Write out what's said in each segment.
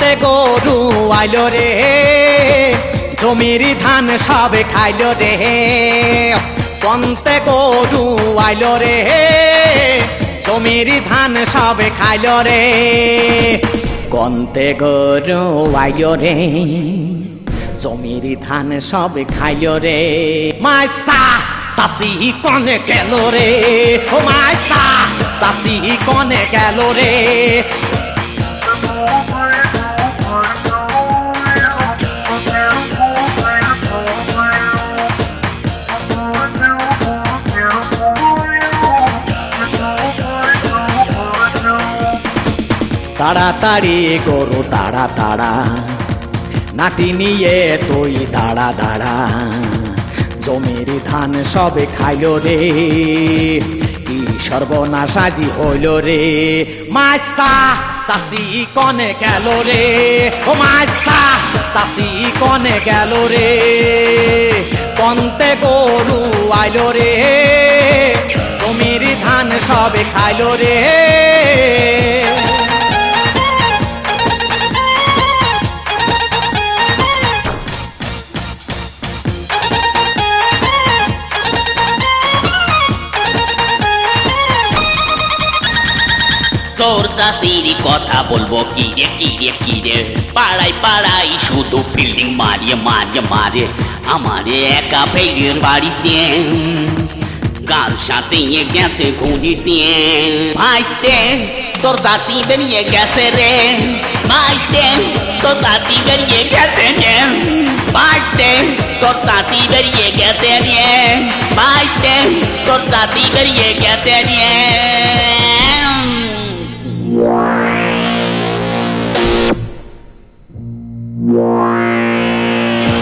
কন্তে গরু আইলো রে জমির ধান সবে খাইলো রে কন্তে গরু আইলো রে জমির ধান সবে খাইলো রে কন্তে গরু আইলো রে জমির ধান সবে খাইলো রে মাইসা চাষি কনে গেল রে ও মাইসা চাষি কনে গেল রে তাড়াতাড়ি গরু তাড়া তাড়া নাটি নিয়ে তুই দাঁড়া দাঁড়া জমির ধান সবে খাইলো রে কি সর্বনাশাজি হইল রে মাইসা চাষি কনে গেল রে ও মাইসা চাষি কনে গেল রে কন্তে গরু আইলো রে জমির ধান সবে খাইলো রে তোর চাষির কথা বলবো কি রে কি রে কি রে পাড়ায় পাড়ায় শুধু ফিল্ডিং মারিয়ে মারিয়ে মারে আমারে একা ফেলির বাড়িতে কার সাথে গেছে ঘুরিতে ভাইতে তোর চাষি বেরিয়ে গেছে রে ভাইতে তোর চাষি বেরিয়ে গেছে রে ভাইতে তোর চাষি বেরিয়ে গেছে রে ভাইতে তোর চাষি বেরিয়ে গেছে রে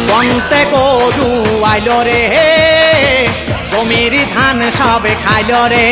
কন্তে গরু আইলো রে জমির ধান সবে খাইলো রে